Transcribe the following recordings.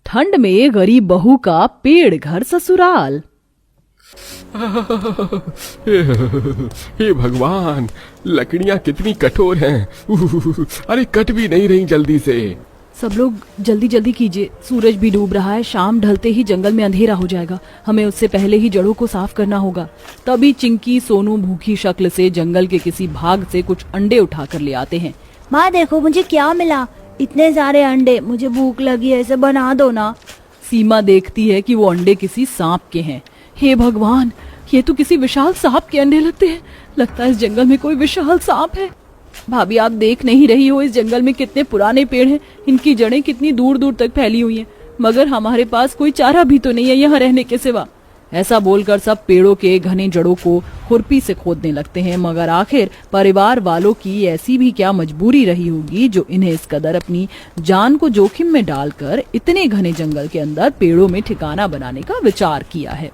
ठंड में गरीब बहू का पेड़ घर ससुराल। हे भगवान, लकड़ियां कितनी कठोर हैं। अरे कट भी नहीं रही जल्दी से। सब लोग जल्दी जल्दी कीजिए, सूरज भी डूब रहा है। शाम ढलते ही जंगल में अंधेरा हो जाएगा। हमें उससे पहले ही जड़ों को साफ करना होगा। तभी चिंकी सोनू भूखी शक्ल से जंगल के किसी भाग से कुछ अंडे उठाकर ले आते हैं। माँ देखो मुझे क्या मिला, इतने सारे अंडे, मुझे भूख लगी है, इसे बना दो ना। सीमा देखती है कि वो अंडे किसी सांप के हैं। हे भगवान, ये तो किसी विशाल सांप के अंडे लगते हैं। लगता है इस जंगल में कोई विशाल सांप है। भाभी आप देख नहीं रही हो इस जंगल में कितने पुराने पेड़ हैं, इनकी जड़ें कितनी दूर दूर तक फैली हुई हैं, मगर हमारे पास कोई चारा भी तो नहीं है यहाँ रहने के सिवा। ऐसा बोलकर सब पेड़ों के घने जड़ों को खुरपी से खोदने लगते हैं, मगर आखिर परिवार वालों की ऐसी भी क्या मजबूरी रही होगी जो इन्हें इस कदर अपनी जान को जोखिम में डालकर इतने घने जंगल के अंदर पेड़ों में ठिकाना बनाने का विचार किया है।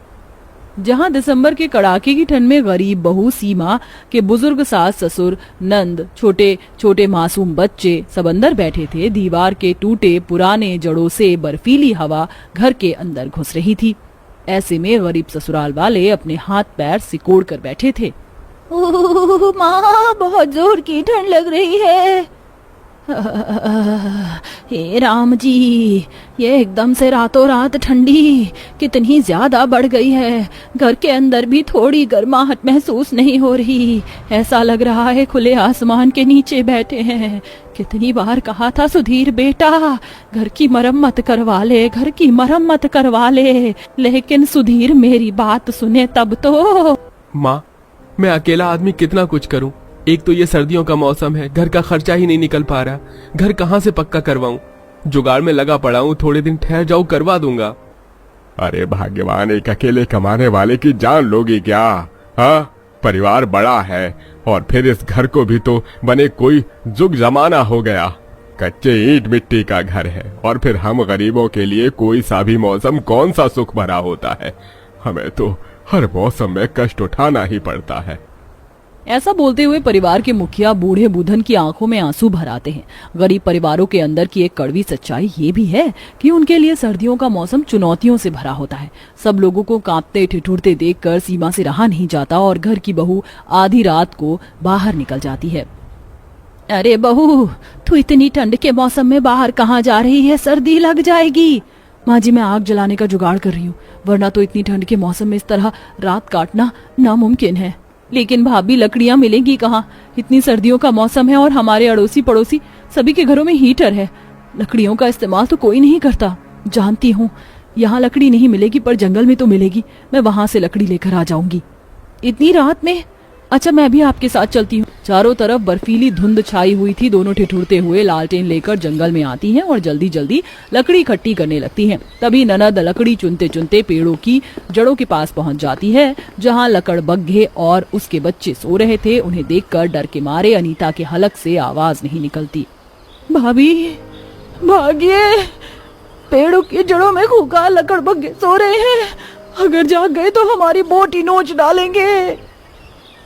जहां दिसंबर के कड़ाके की ठंड में गरीब बहू सीमा के बुजुर्ग सास ससुर नंद छोटे छोटे मासूम बच्चे सब अंदर बैठे थे, दीवार के टूटे पुराने जड़ों से बर्फीली हवा घर के अंदर घुस रही थी। ऐसे में गरीब ससुराल वाले अपने हाथ पैर सिकोड़ कर बैठे थे। ओह माँ, बहुत जोर की ठंड लग रही है। हे राम जी, ये एकदम से रातों रात ठंडी कितनी ज्यादा बढ़ गई है। घर के अंदर भी थोड़ी गर्माहट महसूस नहीं हो रही। ऐसा लग रहा है खुले आसमान के नीचे बैठे हैं। कितनी बार कहा था सुधीर बेटा, घर की मरम्मत करवा ले, घर की मरम्मत करवा ले, लेकिन सुधीर मेरी बात सुने तब तो। माँ, मैं अकेला आदमी कितना कुछ करूं। एक तो ये सर्दियों का मौसम है, घर का खर्चा ही नहीं निकल पा रहा। घर कहाँ से पक्का करवाऊं? जुगाड़ में लगा पड़ा हूं, थोड़े दिन ठहर जाऊं, करवा दूंगा। अरे भाग्यवान, एक अकेले कमाने वाले की जान लोगी क्या? हाँ, परिवार बड़ा है और फिर इस घर को भी तो बने कोई जुग जमाना हो गया। कच्चे ईंट मिट्टी का घर है और फिर हम गरीबों के लिए कोई सा भी मौसम कौन सा सुख भरा होता है। हमें तो हर मौसम में कष्ट उठाना ही पड़ता है। ऐसा बोलते हुए परिवार के मुखिया बूढ़े बुधन की आंखों में आंसू भर आते हैं। गरीब परिवारों के अंदर की एक कड़वी सच्चाई ये भी है कि उनके लिए सर्दियों का मौसम चुनौतियों से भरा होता है। सब लोगों को कांपते ठिठुरते देखकर सीमा से रहा नहीं जाता और घर की बहू आधी रात को बाहर निकल जाती है। अरे बहू, तू इतनी ठंड के मौसम में बाहर कहाँ जा रही है? सर्दी लग जाएगी। माँ जी, मैं आग जलाने का जुगाड़ कर रही हूँ, वरना तो इतनी ठंड के मौसम में इस तरह रात काटना नामुमकिन है। लेकिन भाभी, लकड़ियां मिलेंगी कहाँ? इतनी सर्दियों का मौसम है और हमारे अड़ोसी पड़ोसी सभी के घरों में हीटर है। लकड़ियों का इस्तेमाल तो कोई नहीं करता। जानती हूँ यहाँ लकड़ी नहीं मिलेगी, पर जंगल में तो मिलेगी। मैं वहां से लकड़ी लेकर आ जाऊंगी। इतनी रात में? अच्छा, मैं भी आपके साथ चलती हूँ। चारों तरफ बर्फीली धुंध छाई हुई थी। दोनों ठिठुरते हुए लालटेन लेकर जंगल में आती हैं और जल्दी जल्दी लकड़ी इकट्ठी करने लगती हैं। तभी ननद लकड़ी चुनते चुनते पेड़ों की जड़ों के पास पहुंच जाती है, जहां लकड़बग्घे और उसके बच्चे सो रहे थे। उन्हें देखकर डर के मारे अनीता के हलक से आवाज नहीं निकलती। भाभी भागिए, पेड़ों की जड़ों में खूंखार लकड़बग्घे सो रहे हैं। अगर जाग गए तो हमारी बोट ही नोच डालेंगे।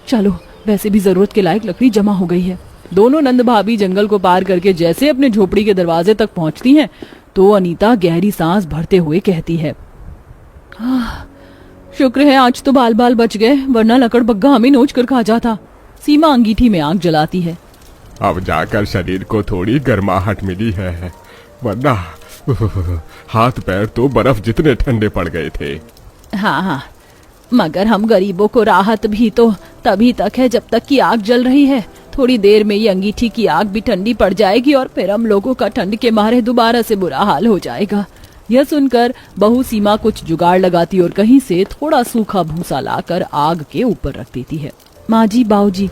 चलो, वैसे भी जरूरत के लायक लकड़ी जमा हो गई है। दोनों नंद भाभी जंगल को पार करके जैसे अपने झोपड़ी के दरवाजे तक पहुंचती हैं, तो अनीता गहरी सांस भरते हुए कहती है, शुक्र है आज तो बाल बाल बच गए, वरना लकड़बग्घा हमें नोच कर खा जाता। सीमा अंगीठी में आग जलाती है। अब जाकर शरीर को थोड़ी गर्माहट मिली है, वरना हाथ पैर तो बर्फ जितने ठंडे पड़ गए थे। हाँ, मगर हम गरीबों को राहत भी तो तभी तक है जब तक कि आग जल रही है। थोड़ी देर में ये अंगीठी की आग भी ठंडी पड़ जाएगी और फिर हम लोगों का ठंड के मारे दोबारा से बुरा हाल हो जाएगा। यह सुनकर बहू सीमा कुछ जुगाड़ लगाती और कहीं से थोड़ा सूखा भूसा लाकर आग के ऊपर रख देती है। माँ जी, बाऊ जी,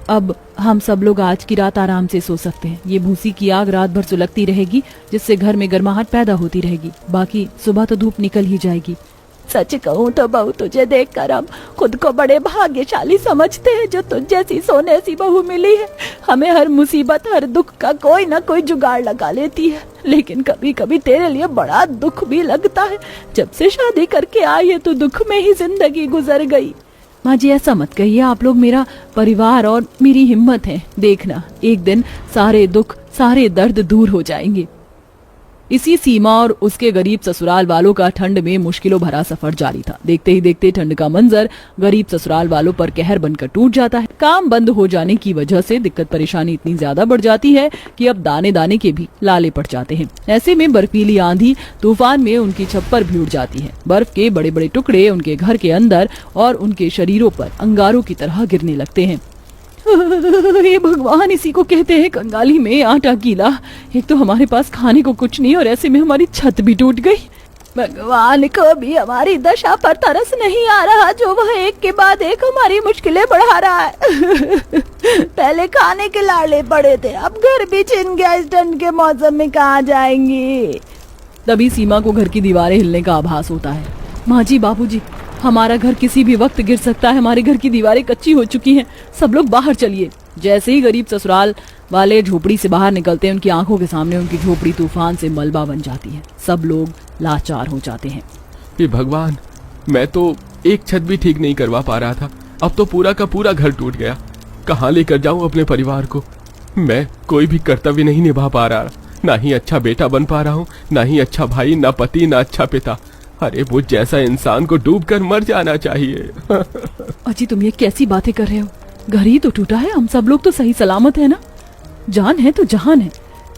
अब हम सब लोग आज की रात आराम से सो सकते हैं। ये भूसी की आग रात भर सुलगती रहेगी, जिससे घर में गर्माहट पैदा होती रहेगी। बाकी सुबह तो धूप निकल ही जाएगी। सच कहूँ तो बहू, तुझे देखकर हम खुद को बड़े भाग्यशाली समझते हैं जो तुझ जैसी सोने सी बहू मिली है। हमें हर मुसीबत, हर दुख का कोई ना कोई जुगाड़ लगा लेती है। लेकिन कभी कभी तेरे लिए बड़ा दुख भी लगता है। जब से शादी करके आई है तो दुख में ही जिंदगी गुजर गई। माँ जी, ऐसा मत कहिए। आप लोग मेरा परिवार और मेरी हिम्मत हैं। देखना, एक दिन सारे दुख, सारे दर्द दूर हो जाएंगे। इसी सीमा और उसके गरीब ससुराल वालों का ठंड में मुश्किलों भरा सफर जारी था। देखते ही देखते ठंड का मंजर गरीब ससुराल वालों पर कहर बनकर टूट जाता है। काम बंद हो जाने की वजह से दिक्कत परेशानी इतनी ज्यादा बढ़ जाती है कि अब दाने दाने के भी लाले पड़ जाते हैं। ऐसे में बर्फीली आंधी तूफान में उनकी छप्पर भी उड़ जाती है। बर्फ के बड़े बड़े टुकड़े उनके घर के अंदर और उनके शरीरों पर अंगारों की तरह गिरने लगते हैं। हे भगवान, इसी को कहते हैं कंगाली में आटा गीला। एक तो हमारे पास खाने को कुछ नहीं और ऐसे में हमारी छत भी टूट गई। भगवान को भी हमारी दशा पर तरस नहीं आ रहा, जो वह एक के बाद एक हमारी मुश्किलें बढ़ा रहा है। पहले खाने के लाड़े पड़े थे, अब घर भी छिन गया। इस ठंड के मौसम में कहाँ जाएंगे। तभी सीमा को घर की दीवारें हिलने का आभास होता है। माँ जी, बाबूजी, हमारा घर किसी भी वक्त गिर सकता है। हमारे घर की दीवारें कच्ची हो चुकी हैं। सब लोग बाहर चलिए। जैसे ही गरीब ससुराल वाले झोपड़ी से बाहर निकलते हैं, उनकी आंखों के सामने उनकी झोपड़ी तूफान से मलबा बन जाती है। सब लोग लाचार हो जाते हैं। हे भगवान, मैं तो एक छत भी ठीक नहीं करवा पा रहा था, अब तो पूरा का पूरा घर टूट गया। कहाँ लेकर जाऊं अपने परिवार को। मैं कोई भी कर्तव्य नहीं निभा पा रहा, ना ही अच्छा बेटा बन पा रहा हूँ, ना ही अच्छा भाई, ना पति, ना अच्छा पिता। अरे वो जैसा इंसान को डूबकर मर जाना चाहिए। अजी, तुम ये कैसी बातें कर रहे हो। घर ही तो टूटा है, हम सब लोग तो सही सलामत है ना। जान है तो जहान है।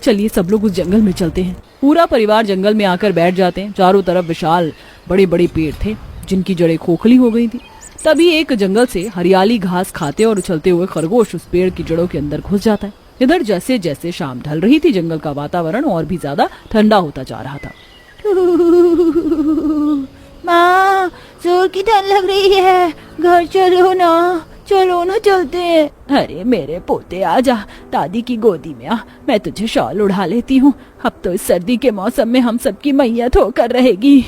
चलिए सब लोग उस जंगल में चलते हैं। पूरा परिवार जंगल में आकर बैठ जाते हैं। चारों तरफ विशाल बड़े बड़े पेड़ थे जिनकी जड़ें खोखली हो गई थी। तभी एक जंगल से हरियाली घास खाते और उछलते हुए खरगोश उस पेड़ की जड़ों के अंदर घुस जाता है। इधर जैसे जैसे शाम ढल रही थी, जंगल का वातावरण और भी ज्यादा ठंडा होता जा रहा था। माँ, जोर की ठंड लग रही है, घर चलो ना चलते हैं। अरे मेरे पोते, आजा, दादी की गोदी में आ, मैं तुझे शॉल उड़ा लेती हूँ। अब तो इस सर्दी के मौसम में हम सबकी मैयत होकर रहेगी।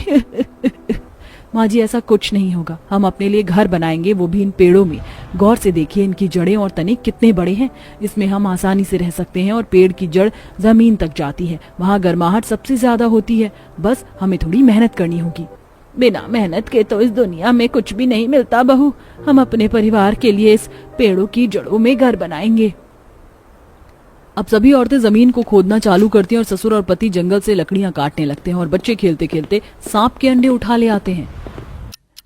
माँ जी, ऐसा कुछ नहीं होगा। हम अपने लिए घर बनाएंगे, वो भी इन पेड़ों में। गौर से देखिए इनकी जड़ें और तने कितने बड़े हैं। इसमें हम आसानी से रह सकते हैं और पेड़ की जड़ जमीन तक जाती है। वहाँ गर्माहट सबसे ज्यादा होती है। बस हमें थोड़ी मेहनत करनी होगी। बिना मेहनत के तो इस दुनिया में कुछ भी नहीं मिलता बहू। हम अपने परिवार के लिए इस पेड़ों की जड़ों में घर बनाएंगे। अब सभी औरतें जमीन को खोदना चालू करती हैं और ससुर और पति जंगल से लकड़ियां काटने लगते हैं और बच्चे खेलते खेलते सांप के अंडे उठा ले आते हैं।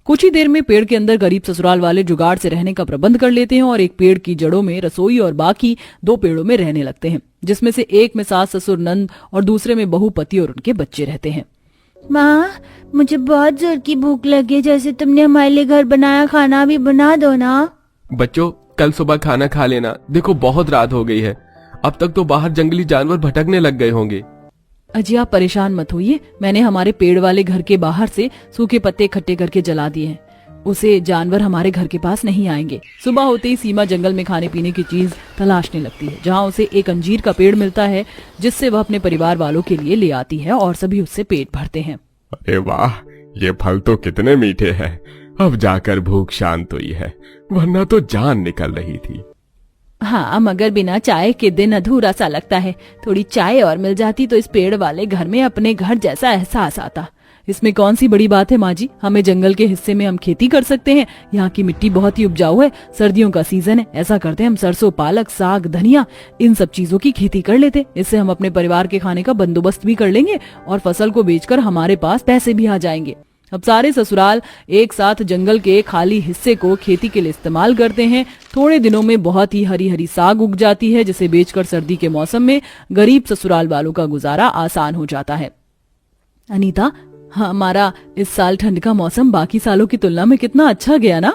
कुछ ही देर में पेड़ के अंदर गरीब ससुराल वाले जुगाड़ से रहने का प्रबंध कर लेते हैं और एक पेड़ की जड़ों में रसोई और बाकी 2 पेड़ों में रहने लगते हैं, जिसमें से एक में सास ससुर नंद और दूसरे में बहू पति और उनके बच्चे रहते हैं। माँ, मुझे बहुत जोर की भूख लगी। जैसे तुमने हमारे लिए घर बनाया, खाना भी बना दो ना। बच्चों, कल सुबह खाना खा लेना। देखो बहुत रात हो गई है, अब तक तो बाहर जंगली जानवर भटकने लग गए होंगे। अजी, आप परेशान मत होइए। मैंने हमारे पेड़ वाले घर के बाहर से सूखे पत्ते इकट्ठे करके जला दिए हैं। उसे जानवर हमारे घर के पास नहीं आएंगे। सुबह होते ही सीमा जंगल में खाने पीने की चीज तलाशने लगती है, जहाँ उसे एक अंजीर का पेड़ मिलता है, जिससे वह अपने परिवार वालों के लिए ले आती है और सभी उससे पेट भरते हैं। अरे वाह, ये फल तो कितने मीठे हैं। अब जाकर भूख शांत हुई है, वरना तो जान निकल रही थी। हाँ, मगर बिना चाय के दिन अधूरा सा लगता है। थोड़ी चाय और मिल जाती तो इस पेड़ वाले घर में अपने घर जैसा एहसास आता। इसमें कौन सी बड़ी बात है माँ जी। हमें जंगल के हिस्से में हम खेती कर सकते हैं। यहाँ की मिट्टी बहुत ही उपजाऊ है। सर्दियों का सीजन है, ऐसा करते हैं हम सरसों, पालक, साग, धनिया, इन सब चीजों की खेती कर लेते। इससे हम अपने परिवार के खाने का बंदोबस्त भी कर लेंगे और फसल को बेचकर हमारे पास पैसे भी आ जाएंगे। अब सारे ससुराल एक साथ जंगल के खाली हिस्से को खेती के लिए इस्तेमाल करते हैं। थोड़े दिनों में बहुत ही हरी हरी साग उग जाती है, जिसे बेचकर सर्दी के मौसम में गरीब ससुराल वालों का गुजारा आसान हो जाता है। अनीता, हमारा इस साल ठंड का मौसम बाकी सालों की तुलना में कितना अच्छा गया ना।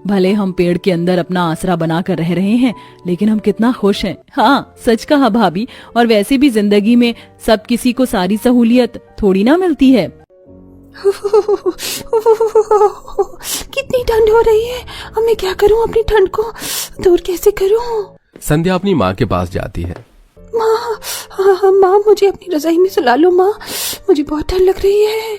भले हम पेड़ के अंदर अपना आसरा बनाकर रह रहे हैं, लेकिन हम कितना खुश हैं। हाँ, सच कहा भाभी। और वैसे भी जिंदगी में सब किसी को सारी सहूलियत थोड़ी ना मिलती है। कितनी ठंड हो रही है। अब मैं क्या करूं, अपनी ठंड को दूर कैसे करूं। संध्या अपनी माँ के पास जाती है। माँ, मुझे अपनी रजाई में सुला लो माँ, मुझे बहुत ठंड लग रही है।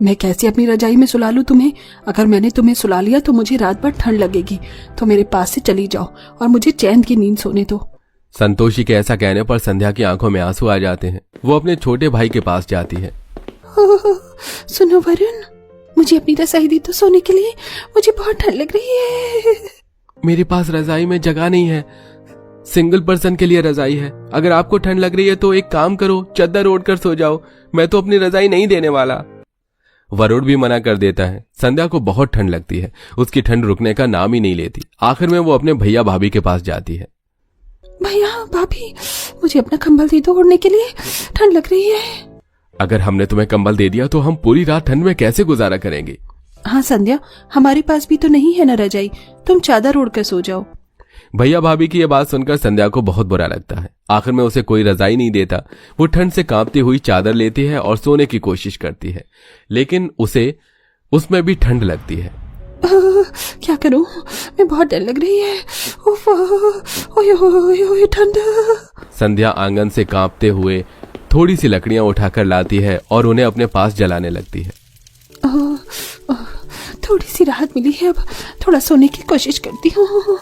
मैं कैसे अपनी रजाई में सुला लूं तुम्हें? अगर मैंने तुम्हें सुला लिया तो मुझे रात भर ठंड लगेगी। तो मेरे पास से चली जाओ और मुझे चैन की नींद सोने दो। संतोषी के ऐसा कहने पर संध्या की आंखों में आंसू आ जाते हैं। वो अपने छोटे भाई के पास जाती है। सुनो वरुण, मुझे अपनी रजाई दे दो सोने के लिए, मुझे बहुत ठंड लग रही है। मेरे पास रजाई में जगह नहीं है, सिंगल पर्सन के लिए रजाई है। अगर आपको ठंड लग रही है तो एक काम करो, चादर ओढ़ कर सो जाओ। मैं तो अपनी रजाई नहीं देने वाला। वरुण भी मना कर देता है। संध्या को बहुत ठंड लगती है। उसकी ठंड रुकने का नाम ही नहीं लेती। आखिर में वो अपने भैया भाभी के पास जाती है। भैया भाभी, मुझे अपना कंबल दे दो ओढ़ने के लिए, ठंड लग रही है। अगर हमने तुम्हें कंबल दे दिया तो हम पूरी रात ठंड में कैसे गुजारा करेंगे? हाँ संध्या, हमारे पास भी तो नहीं है ना रजाई, तुम चादर ओढ़ कर सो जाओ। भैया भाभी की यह बात सुनकर संध्या को बहुत बुरा लगता है। आखिर में उसे कोई रजाई नहीं देता। वो ठंड से कांपती हुई चादर लेती है और सोने की कोशिश करती है, लेकिन उसे उसमें भी ठंड लगती है। क्या करूं, मैं बहुत डर लग रही है। उफ, ओए ओए ओए ठंड। संध्या आंगन से कांपते हुए थोड़ी सी लकड़ियां उठाकर लाती है और उन्हें अपने पास जलाने लगती है। थोड़ी सी राहत मिली है, अब थोड़ा सोने की कोशिश करती हूँ।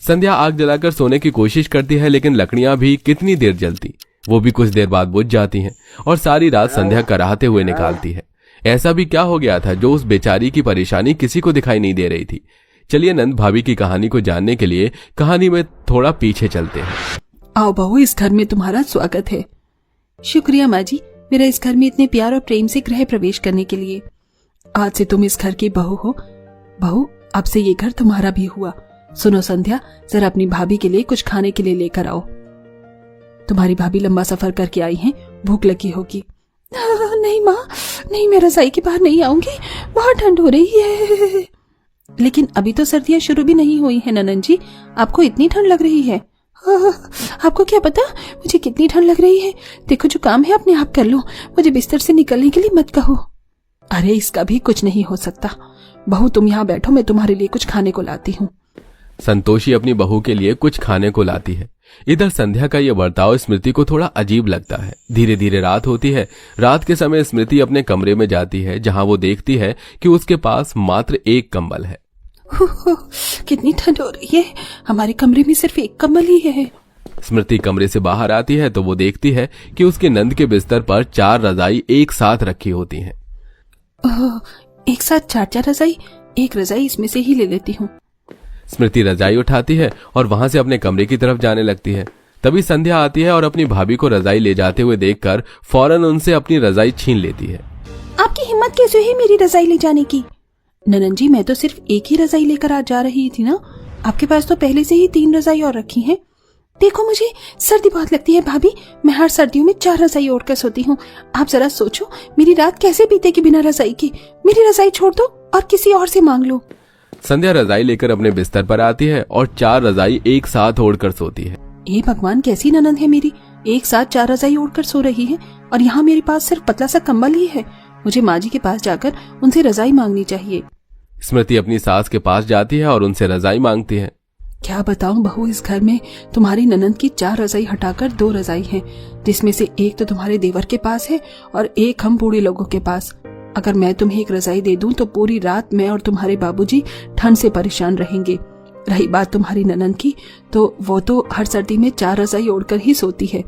संध्या आग जलाकर सोने की कोशिश करती है, लेकिन लकड़ियां भी कितनी देर जलती, वो भी कुछ देर बाद बुझ जाती हैं और सारी रात संध्या कराहते हुए निकालती है। ऐसा भी क्या हो गया था जो उस बेचारी की परेशानी किसी को दिखाई नहीं दे रही थी? चलिए नंद भाभी की कहानी को जानने के लिए कहानी में थोड़ा पीछे चलते हैं। आओ बहू, इस घर में तुम्हारा स्वागत है। शुक्रिया माँ जी, मेरा इस घर में इतने प्यार और प्रेम से गृह प्रवेश करने के लिए। आज से तुम इस घर की बहू हो। बहू, अब से ये घर तुम्हारा भी हुआ। सुनो संध्या, जरा अपनी भाभी के लिए कुछ खाने के लिए लेकर आओ। तुम्हारी भाभी लंबा सफर करके आई हैं, भूख लगी होगी। नहीं माँ, नहीं, मैं रजाई के बाहर नहीं आऊंगी, बहुत ठंड हो रही है। लेकिन अभी तो सर्दियां शुरू भी नहीं हुई है ननन जी, आपको इतनी ठंड लग रही है। आपको क्या पता मुझे कितनी ठंड लग रही है। देखो, जो काम है अपने आप कर लो, मुझे बिस्तर से निकलने के लिए मत कहो। अरे इसका भी कुछ नहीं हो सकता। बहू तुम यहाँ बैठो, मैं तुम्हारे लिए कुछ खाने को लाती हूँ। संतोषी अपनी बहू के लिए कुछ खाने को लाती है। इधर संध्या का यह बर्ताव स्मृति को थोड़ा अजीब लगता है। धीरे धीरे रात होती है। रात के समय स्मृति अपने कमरे में जाती है, जहां वो देखती है कि उसके पास मात्र एक कंबल है। कितनी ठंड हो रही है, हमारे कमरे में सिर्फ एक कंबल ही है। स्मृति कमरे से बाहर आती है तो वो देखती है कि उसके नंद के बिस्तर पर 4 रजाई एक साथ रखी होती हैं। एक साथ 4 रजाई? एक रजाई इसमें से ही ले लेती हूँ। स्मृति रजाई उठाती है और वहां से अपने कमरे की तरफ जाने लगती है। तभी संध्या आती है और अपनी भाभी को रजाई ले जाते हुए देखकर फौरन उनसे अपनी रजाई छीन लेती है। आपकी हिम्मत कैसे हुई मेरी रजाई ले जाने की? ननन जी, मैं तो सिर्फ एक ही रजाई लेकर आज जा रही थी ना। आपके पास तो पहले से ही 3 रजाई और रखी हैं। देखो, मुझे सर्दी बहुत लगती है भाभी, मैं हर सर्दियों में 4 रजाई ओढ़कर सोती हूँ। आप जरा सोचो, मेरी रात कैसे बीतेगी बिना रजाई के। मेरी रजाई छोड़ दो और किसी और से मांग लो। संध्या रजाई लेकर अपने बिस्तर पर आती है और 4 रजाई एक साथ ओढ़कर सोती है। ये भगवान, कैसी ननद है मेरी, एक साथ 4 रजाई ओढ़कर सो रही है और यहाँ मेरे पास सिर्फ पतला सा कंबल ही है। मुझे माँ जी के पास जाकर उनसे रजाई मांगनी चाहिए। स्मृति अपनी सास के पास जाती है और उनसे रजाई मांगती है। क्या बताऊं बहू, इस घर में तुम्हारी ननद की 4 रजाई हटाकर 2 रजाई हैं, जिसमें से एक तो तुम्हारे देवर के पास है और एक हम बूढ़े लोगों के पास। अगर मैं तुम्हें एक रजाई दे दूं तो पूरी रात मैं और तुम्हारे बाबूजी ठंड से परेशान रहेंगे। रही बात तुम्हारी ननद की, तो वो तो हर सर्दी में 4 रजाई ओढ़कर ही सोती है।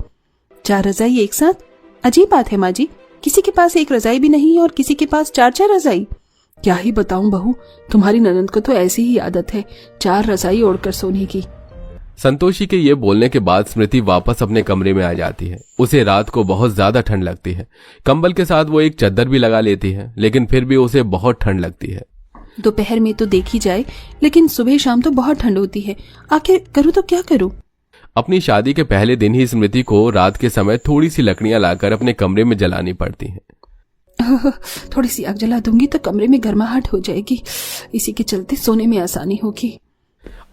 4 रजाई एक साथ? अजीब बात है माँ जी, किसी के पास एक रजाई भी नहीं और किसी के पास 4 रजाई। क्या ही बताऊं बहू, तुम्हारी ननद को तो ऐसी ही आदत है 4 रजाई ओढ़कर सोने की। संतोषी के ये बोलने के बाद स्मृति वापस अपने कमरे में आ जाती है। उसे रात को बहुत ज्यादा ठंड लगती है। कंबल के साथ वो एक चादर भी लगा लेती है, लेकिन फिर भी उसे बहुत ठंड लगती है। दोपहर में तो देखी जाए, लेकिन सुबह शाम तो बहुत ठंड होती है। आखिर करूँ तो क्या करूँ? अपनी शादी के पहले दिन ही स्मृति को रात के समय थोड़ी सी लकड़ियां लाकर अपने कमरे में जलानी पड़ती हैं। थोड़ी सी आग जला दूंगी तो कमरे में गर्माहट हो जाएगी, इसी के चलते सोने में आसानी होगी।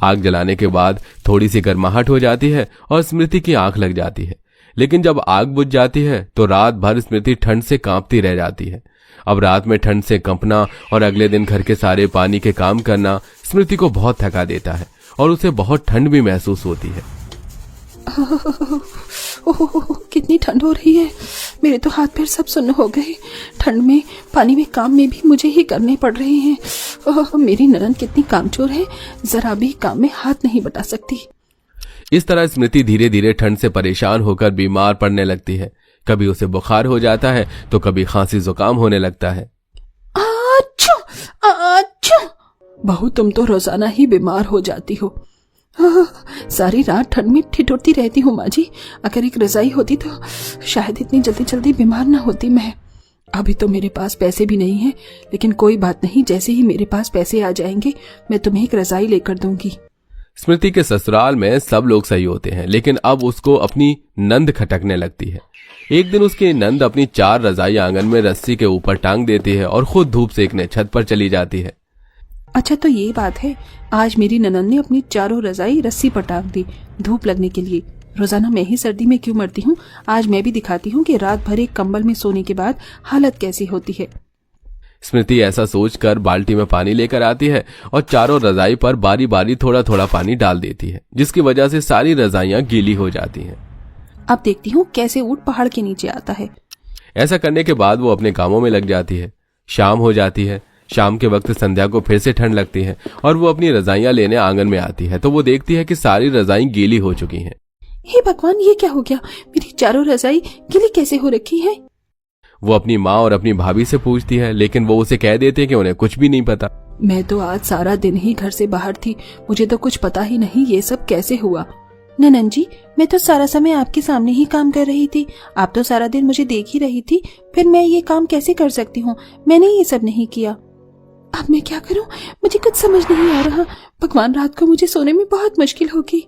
आग जलाने के बाद थोड़ी सी गर्माहट हो जाती है और स्मृति की आंख लग जाती है। लेकिन जब आग बुझ जाती है तो रात भर स्मृति ठंड से कांपती रह जाती है। अब रात में ठंड से कंपना और अगले दिन घर के सारे पानी के काम करना स्मृति को बहुत थका देता है और उसे बहुत ठंड भी महसूस होती है। ओह, कितनी ठंड हो रही है, मेरे तो हाथ पैर सब सुन्न हो गए। ठंड में पानी में काम में भी मुझे ही करने पड़ रहे हैं। ओह, मेरी ननद कितनी कामचोर है, जरा भी काम में हाथ नहीं बटा सकती। इस तरह स्मृति धीरे धीरे ठंड से परेशान होकर बीमार पड़ने लगती है। कभी उसे बुखार हो जाता है तो कभी खांसी जुकाम होने लगता है। आच्छू, आच्छू। बहू, तुम तो रोजाना ही बीमार हो जाती हो। सारी रात ठंड में ठिठुरती रहती हूँ माँ जी। अगर एक रजाई होती तो शायद इतनी जल्दी जल्दी बीमार ना होती मैं। अभी तो मेरे पास पैसे भी नहीं हैं, लेकिन कोई बात नहीं, जैसे ही मेरे पास पैसे आ जाएंगे मैं तुम्हें एक रजाई लेकर दूंगी। स्मृति के ससुराल में सब लोग सही होते हैं, लेकिन अब उसको अपनी नंद खटकने लगती है। एक दिन उसकी नंद अपनी 4 रजाई आंगन में रस्सी के ऊपर टांग देती है और खुद धूप सेकने छत पर चली जाती है। अच्छा तो ये बात है, आज मेरी ननद ने अपनी 4 रजाई रस्सी पर टांग दी धूप लगने के लिए। रोजाना मैं ही सर्दी में क्यों मरती हूँ, आज मैं भी दिखाती हूँ कि रात भर एक कंबल में सोने के बाद हालत कैसी होती है। स्मृति ऐसा सोचकर बाल्टी में पानी लेकर आती है और 4 रजाई पर बारी बारी थोड़ा थोड़ा पानी डाल देती है, जिसकी वजह से सारी रजाइयां गीली हो जाती हैं। अब देखती हूँ कैसे ऊंट पहाड़ के नीचे आता है। ऐसा करने के बाद वो अपने कामों में लग जाती है। शाम हो जाती है। शाम के वक्त संध्या को फिर से ठंड लगती है और वो अपनी रजाइयां लेने आंगन में आती है तो वो देखती है कि सारी रजाई गीली हो चुकी हैं। हे भगवान, ये क्या हो गया, मेरी 4 रजाई गीली कैसे हो रखी है। वो अपनी माँ और अपनी भाभी से पूछती है, लेकिन वो उसे कह देते हैं कि उन्हें कुछ भी नहीं पता। मैं तो आज सारा दिन ही घर से बाहर थी, मुझे तो कुछ पता ही नहीं ये सब कैसे हुआ। ननन जी, मैं तो सारा समय आपके सामने ही काम कर रही थी, आप तो सारा दिन मुझे देख ही रही थी, फिर मैं ये काम कैसे कर सकती हूँ, मैंने ये सब नहीं किया। अब मैं क्या करूँ, मुझे कुछ समझ नहीं आ रहा। भगवान, रात को मुझे सोने में बहुत मुश्किल होगी।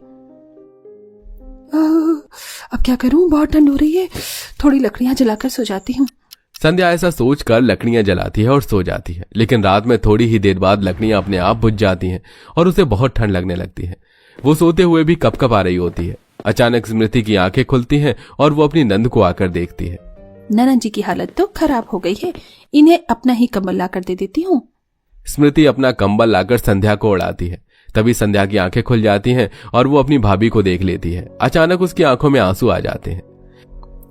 अब क्या करूँ, बहुत ठंड हो रही है, थोड़ी लकड़ियां जलाकर सो जाती हूँ। संध्या ऐसा सोचकर लकड़ियां जलाती है और सो जाती है, लेकिन रात में थोड़ी ही देर बाद लकड़ियां अपने आप बुझ जाती हैं और उसे बहुत ठंड लगने लगती है। वो सोते हुए भी कपकपा रही होती है। अचानक स्मृति की आंखें खुलती हैं और वो अपनी नंद को आकर देखती है। ननन जी की हालत तो खराब हो गई है, इन्हें अपना ही कंबल ला कर दे देती हूँ। स्मृति अपना कंबल लाकर संध्या को उड़ाती है। तभी संध्या की आंखें खुल जाती हैं और वो अपनी भाभी को देख लेती है। अचानक उसकी आंखों में आंसू आ जाते हैं।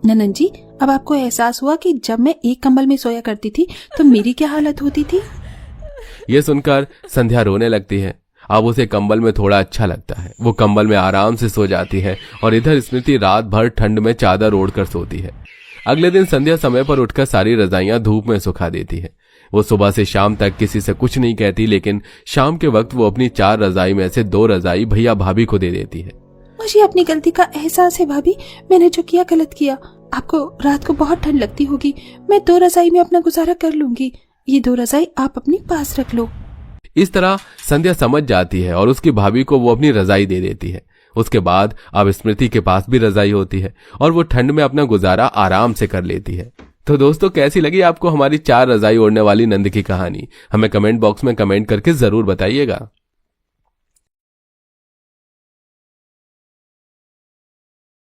ननन जी, अब आपको एहसास हुआ कि जब मैं एक कंबल में सोया करती थी तो मेरी क्या हालत होती थी। ये सुनकर संध्या रोने लगती है। अब उसे कंबल में थोड़ा अच्छा लगता है। वो कंबल में आराम से सो जाती है और इधर स्मृति रात भर ठंड में चादर ओढ़कर सोती है। अगले दिन संध्या समय पर उठकर सारी रजाइयां धूप में सुखा देती है। वो सुबह से शाम तक किसी से कुछ नहीं कहती, लेकिन शाम के वक्त वो अपनी 4 रजाई में से 2 रजाई भैया भाभी को दे देती है। मुझे अपनी गलती का एहसास है भाभी, मैंने जो किया गलत किया। आपको रात को बहुत ठंड लगती होगी, मैं 2 रजाई में अपना गुजारा कर लूंगी, ये 2 रजाई आप अपनी पास रख लो। इस तरह संध्या समझ जाती है और उसकी भाभी को वो अपनी रजाई दे देती है। उसके बाद अब स्मृति के पास भी रजाई होती है और वो ठंड में अपना गुजारा आराम से कर लेती है। तो दोस्तों, कैसी लगी आपको हमारी 4 रजाई ओढ़ने वाली नंद की कहानी? हमें कमेंट बॉक्स में कमेंट करके जरूर बताइएगा।